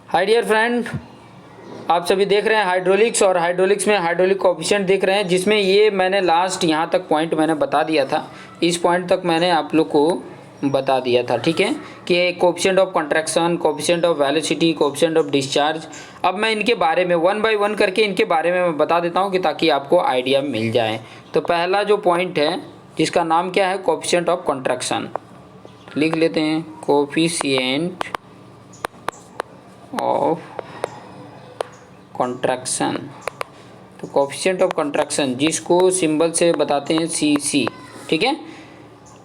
Hi dear friend, आप सभी देख रहे हैं हाइड्रोलिक्स और हाइड्रोलिक्स में हाइड्रोलिक कोएफिशिएंट देख रहे हैं, जिसमें ये मैंने लास्ट यहाँ तक पॉइंट मैंने बता दिया था। इस पॉइंट तक मैंने आप लोग को बता दिया था, ठीक है, कि coefficient of contraction, coefficient of velocity, coefficient of discharge. अब मैं इनके बारे में वन बाय वन करके इनके बारे में मैं बता देता हूँ कि ताकि आपको आइडिया मिल जाए। तो पहला जो पॉइंट है जिसका नाम क्या है, कोएफिशिएंट ऑफ कंट्रैक्शन। लिख लेते हैं, कोएफिशिएंट ऑफ कंट्रैक्शन। तो कोएफिशिएंट ऑफ कंट्रैक्शन जिसको सिंबल से बताते हैं CC, ठीक है।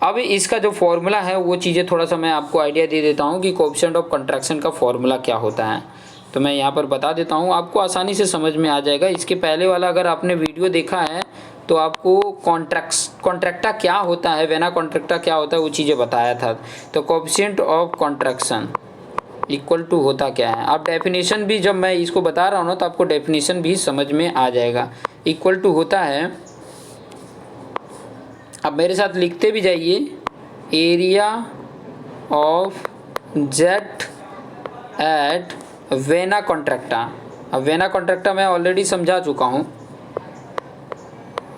अब इसका जो फॉर्मूला है वो चीज़ें थोड़ा सा मैं आपको आइडिया दे देता हूँ कि कोएफिशिएंट ऑफ कंट्रैक्शन का फॉर्मूला क्या होता है। तो मैं यहाँ पर बता देता हूँ, आपको आसानी से समझ में आ जाएगा। इसके पहले वाला अगर आपने वीडियो देखा है तो आपको कॉन्ट्रैक्टा क्या होता है, वेना कॉन्ट्रैक्टा क्या होता है, वो चीज़ें बताया था। तो coefficient of contraction equal to होता क्या है। अब डेफिनेशन भी जब मैं इसको बता रहा हूँ ना तो आपको डेफिनेशन भी समझ में आ जाएगा। इक्वल टू होता है, अब मेरे साथ लिखते भी जाइए, area of jet eight vena contracta. अब वेना कॉन्ट्रैक्टा मैं ऑलरेडी समझा चुका हूँ,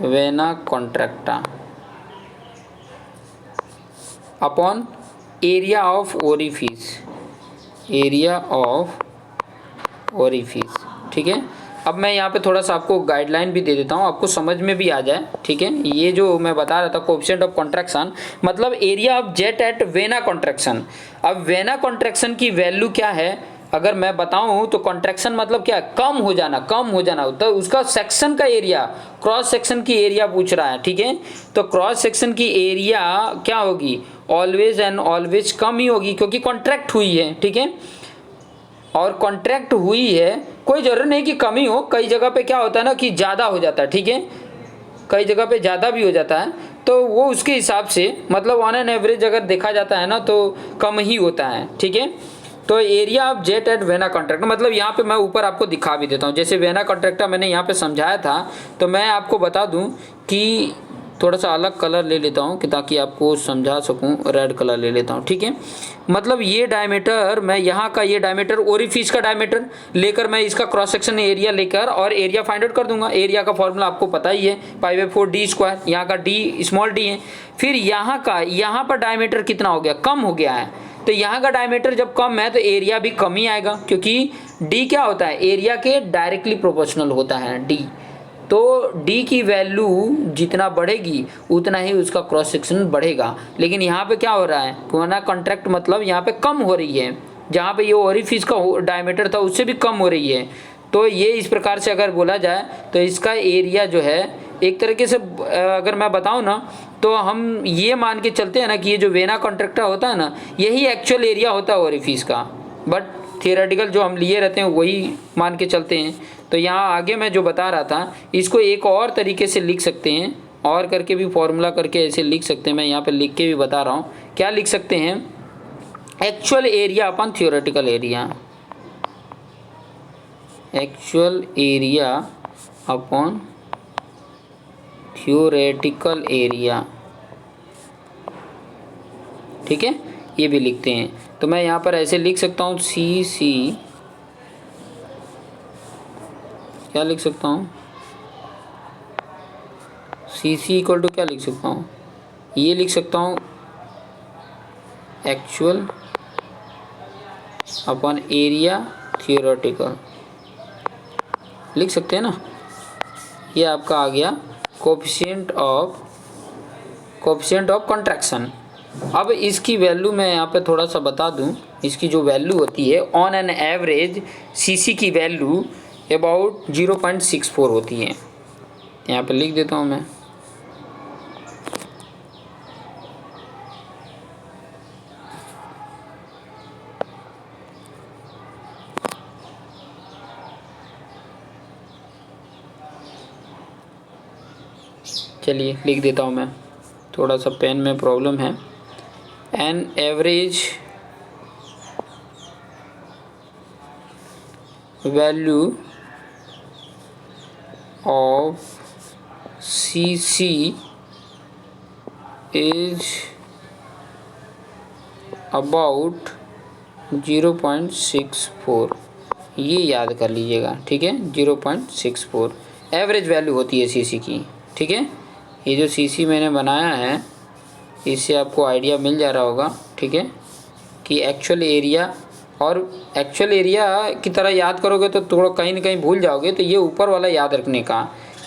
vena contracta upon area of orifice, area of orifice, ठीक है। अब मैं यहाँ पे थोड़ा सा आपको गाइडलाइन भी दे देता हूँ, आपको समझ में भी आ जाए, ठीक है। ये जो मैं बता रहा था कोएफिशिएंट ऑफ कंट्रैक्शन मतलब area of jet eight vena contraction. अब वेना कॉन्ट्रैक्शन की वैल्यू क्या है अगर मैं बताऊं तो कॉन्ट्रैक्शन मतलब क्या है, कम हो जाना, कम हो जाना। तो उसका सेक्शन का एरिया, क्रॉस सेक्शन की एरिया पूछ रहा है, ठीक है। तो क्रॉस सेक्शन की एरिया क्या होगी, ऑलवेज एंड ऑलवेज कम ही होगी, क्योंकि कॉन्ट्रैक्ट हुई है, ठीक है। और कॉन्ट्रैक्ट हुई है, कोई ज़रूरत नहीं कि कम ही हो, कई जगह पे क्या होता है ना कि ज़्यादा हो जाता है, ठीक है, कई जगह पे ज़्यादा भी हो जाता है। तो वो उसके हिसाब से मतलब ऑन एन एवरेज अगर देखा जाता है ना तो कम ही होता है, ठीक है। तो area of jet eight vena contracta मतलब यहाँ पे मैं ऊपर आपको दिखा भी देता हूँ। जैसे वेना कॉन्ट्रैक्टा मैंने यहाँ पे समझाया था, तो मैं आपको बता दूँ कि थोड़ा सा अलग कलर ले लेता हूँ कि ताकि आपको समझा सकूँ। रेड कलर ले लेता हूँ, ठीक है। मतलब ये डायमीटर, मैं यहाँ का ये डायमीटर ओरिफिस का डायमीटर लेकर मैं इसका क्रॉस सेक्शन एरिया लेकर और एरिया फाइंड आउट कर दूंगा। एरिया का फॉर्मूला आपको पता ही है, π/4 d स्क्वायर, यहाँ का d स्मॉल d है। फिर यहाँ का, यहाँ पर डायमीटर कितना हो गया, कम हो गया है। तो यहाँ का डायमीटर जब कम है तो एरिया भी कम ही आएगा, क्योंकि d क्या होता है, एरिया के डायरेक्टली प्रोपोर्शनल होता है d। तो d की वैल्यू जितना बढ़ेगी उतना ही उसका क्रॉस सेक्शन बढ़ेगा। लेकिन यहाँ पे क्या हो रहा है, कोना कॉन्ट्रैक्ट मतलब यहाँ पे कम हो रही है, जहाँ पे ये ओरिफिस का डायमीटर था उससे भी कम हो रही है। तो ये इस प्रकार से अगर बोला जाए तो इसका एरिया जो है एक तरीके से अगर मैं बताऊँ ना तो हम ये मान के चलते हैं ना कि ये जो वेना कॉन्ट्रैक्टा होता है ना यही एक्चुअल एरिया होता है ओरिफिस का, बट थियोरेटिकल जो हम लिए रहते हैं वही मान के चलते हैं। तो यहाँ आगे मैं जो बता रहा था इसको एक और तरीके से लिख सकते हैं, और करके भी फॉर्मूला करके ऐसे लिख सकते हैं। मैं यहाँ पे लिख के भी बता रहा हूँ, क्या लिख सकते हैं, actual area upon theoretical area, actual area upon theoretical area, ठीक है, ये भी लिखते हैं। तो मैं यहाँ पर ऐसे लिख सकता हूँ CC, क्या लिख सकता हूँ, CC इक्वल टू क्या लिख सकता हूँ, ये लिख सकता हूँ एक्चुअल अपॉन एरिया थियोरेटिकल, लिख सकते हैं ना। ये आपका आ गया कोएफिशिएंट ऑफ कंट्रैक्शन। अब इसकी वैल्यू मैं यहाँ पे थोड़ा सा बता दूँ, इसकी जो वैल्यू होती है ऑन एन एवरेज CC की वैल्यू अबाउट 0.64 होती है। यहाँ पे लिख देता हूँ मैं, चलिए लिख देता हूँ मैं, थोड़ा सा पेन में प्रॉब्लम है। An average value of CC is about 0.64 ये याद कर लीजिएगा, ठीक है। 0.64 एवरेज वैल्यू होती है सीसी की, ठीक है। ये जो सीसी मैंने बनाया है इससे आपको आइडिया मिल जा रहा होगा, ठीक है, कि एक्चुअल एरिया और एक्चुअल एरिया की तरह याद करोगे तो थोड़ा कहीं ना कहीं भूल जाओगे। तो ये ऊपर वाला याद रखने का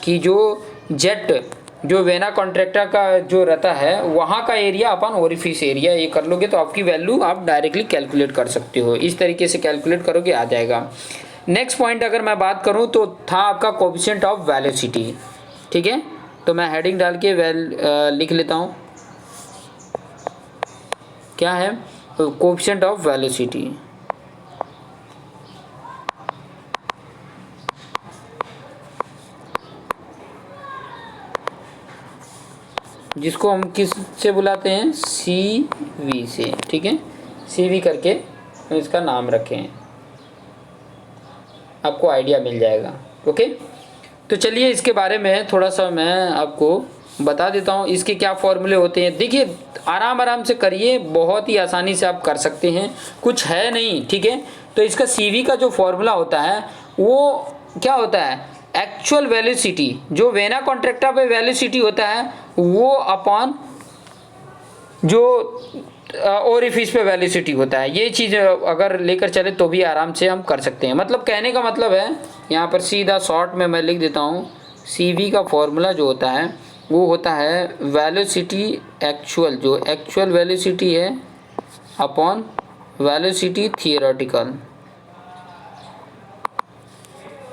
कि जो जेट जो वेना कॉन्ट्रैक्टा का जो रहता है वहाँ का एरिया अपन ओरिफिस एरिया ये कर लोगे तो आपकी वैल्यू आप डायरेक्टली कैलकुलेट कर सकते हो। इस तरीके से कैलकुलेट करोगे आ जाएगा। नेक्स्ट पॉइंट अगर मैं बात करूँ तो था आपका कोफिशिएंट ऑफ वेलोसिटी, ठीक है। तो मैं हेडिंग डाल के लिख लेता हूँ, क्या है कोफिशिएंट ऑफ वेलोसिटी। जिसको हम किस से बुलाते हैं, सी वी से, ठीक है। सी वी करके हम इसका नाम रखें, आपको आइडिया मिल जाएगा। ओके, तो चलिए इसके बारे में थोड़ा सा मैं आपको बता देता हूँ इसके क्या फॉर्मूले होते हैं। देखिए आराम आराम से करिए, बहुत ही आसानी से आप कर सकते हैं, कुछ है नहीं, ठीक है। तो इसका सी का जो फॉर्मूला होता है वो क्या होता है, एक्चुअल वेलोसिटी जो वेना कॉन्ट्रैक्टा पे वेलोसिटी होता है वो अपॉन जो ओरिफिस पे वेलोसिटी होता है। ये चीज़ अगर लेकर चले तो भी आराम से हम कर सकते हैं। मतलब कहने का मतलब है यहाँ पर सीधा शॉर्ट में मैं लिख देता हूँ, सी का फॉर्मूला जो होता है वो होता है वेलोसिटी एक्चुअल, जो एक्चुअल वेलोसिटी है अपॉन वेलोसिटी थियोरेटिकल,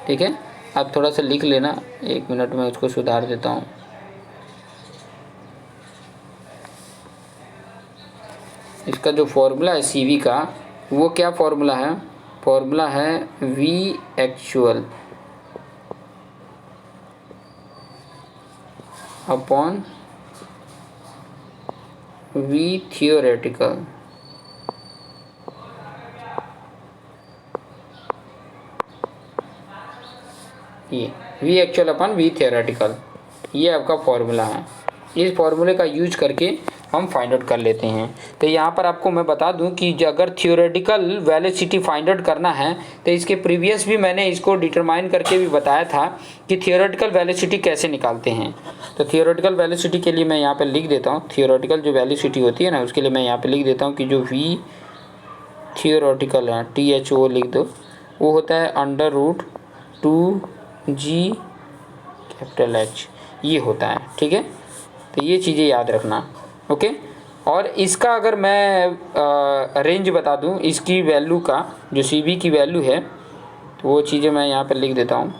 ठीक है। आप थोड़ा सा लिख लेना, 1 मिनट में उसको सुधार देता हूँ। इसका जो फॉर्मूला है सी का वो क्या फॉर्मूला है, फॉर्मूला है V actual upon V theoretical. ये V actual upon V theoretical, ये आपका फॉर्मूला है। इस फॉर्मूले का यूज करके हम फाइंड आउट कर लेते हैं। तो यहाँ पर आपको मैं बता दूं कि अगर थियोरेटिकल वेलोसिटी फाइंड आउट करना है तो इसके प्रीवियस भी मैंने इसको डिटरमाइन करके भी बताया था कि थियोरेटिकल वेलोसिटी कैसे निकालते हैं। तो थियोरेटिकल वेलोसिटी के लिए मैं यहाँ पर लिख देता हूँ, थियोरेटिकल जो वेलोसिटी होती है ना उसके लिए मैं यहाँ पर लिख देता हूँ कि जो वी थियोरेटिकल है, THO लिख दो, वो होता है √2G∗H, ये होता है, ठीक है। तो ये चीज़ें याद रखना, ओके। और इसका अगर मैं रेंज बता दूं इसकी वैल्यू का, जो सी की वैल्यू है, तो वो चीज़ें मैं यहाँ पर लिख देता हूँ।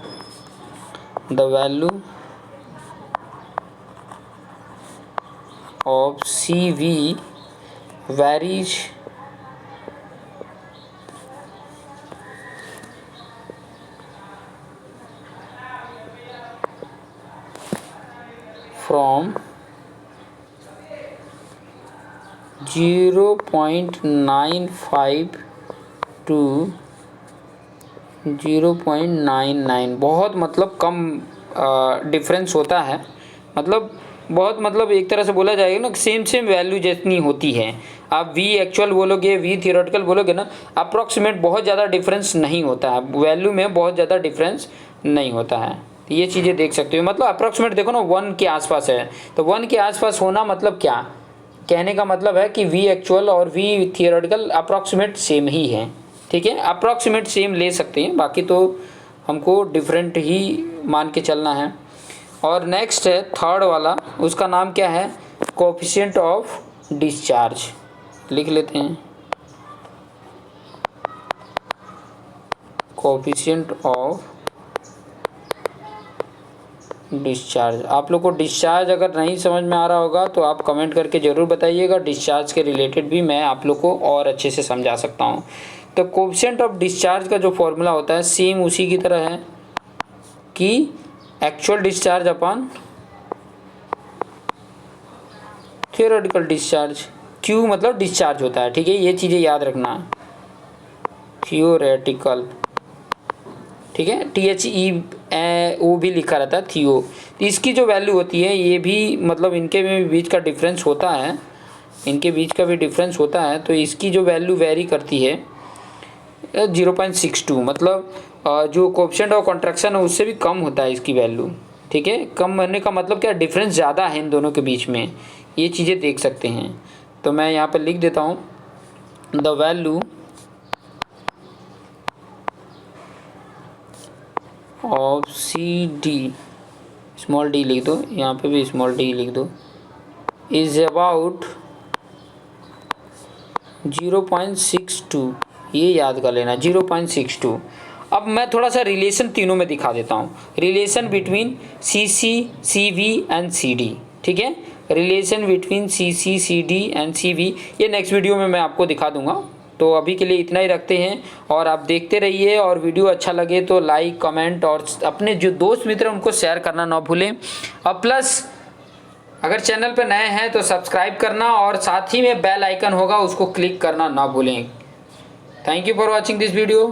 The value of c varies from 0.95 to 0.99, बहुत मतलब कम डिफरेंस होता है। मतलब बहुत मतलब एक तरह से बोला जाएगा ना, सेम वैल्यू जितनी होती है। आप वी एक्चुअल बोलोगे, वी थियोरेटिकल बोलोगे ना, अप्रॉक्सीमेट बहुत ज़्यादा डिफरेंस नहीं होता है, वैल्यू में बहुत ज़्यादा डिफरेंस नहीं होता है। तो ये चीज़ें देख सकते हो, मतलब अप्रॉक्सीमेट देखो ना 1 के आसपास है, तो 1 के आसपास होना मतलब क्या, कहने का मतलब है कि वी एक्चुअल और वी थियोरेटिकल अप्रॉक्सीमेट सेम ही है, ठीक है। अप्रॉक्सीमेट सेम ले सकते हैं, बाकी तो हमको डिफरेंट ही मान के चलना है। और नेक्स्ट है थर्ड वाला, उसका नाम क्या है, कोफिशिएंट ऑफ डिस्चार्ज, लिख लेते हैं कोफिशिएंट ऑफ डिस्चार्ज। आप लोग को डिस्चार्ज अगर नहीं समझ में आ रहा होगा तो आप कमेंट करके ज़रूर बताइएगा, डिस्चार्ज के रिलेटेड भी मैं आप लोग को और अच्छे से समझा सकता हूँ। तो कोफिशिएंट ऑफ डिस्चार्ज का जो फॉर्मूला होता है सेम उसी की तरह है कि actual discharge upon theoretical discharge. Q मतलब डिस्चार्ज होता है, ठीक है, ये चीज़ें याद रखना, थियोरेटिकल, ठीक है, THEO भी लिखा रहता है थियो। तो इसकी जो वैल्यू होती है ये भी मतलब इनके में बीच का डिफरेंस होता है, इनके बीच का भी डिफरेंस होता है। तो इसकी जो वैल्यू वेरी करती है 0.62, मतलब जो कोएफिशिएंट ऑफ कॉन्ट्रैक्शन है उससे भी कम होता है इसकी वैल्यू। ठीक है, कम होने का मतलब क्या, डिफरेंस ज़्यादा है इन दोनों के बीच में, ये चीज़ें देख सकते हैं। तो मैं यहाँ पर लिख देता हूँ the value of c d, small d लिख दो, यहाँ पे भी स्मॉल डी लिख दो, इज़ अबाउट 0.62, ये याद कर लेना 0.62। अब मैं थोड़ा सा रिलेशन तीनों में दिखा देता हूँ, relation between c c, c v and c d. ठीक है, relation between c c, c d and c v, ये नेक्स्ट वीडियो में मैं आपको दिखा दूंगा। तो अभी के लिए इतना ही रखते हैं, और आप देखते रहिए, और वीडियो अच्छा लगे तो लाइक, कमेंट, और अपने जो दोस्त मित्र हैं उनको शेयर करना ना भूलें। और प्लस अगर चैनल पर नए हैं तो सब्सक्राइब करना, और साथ ही में बेल आइकन होगा उसको क्लिक करना ना भूलें। Thank you for watching this video.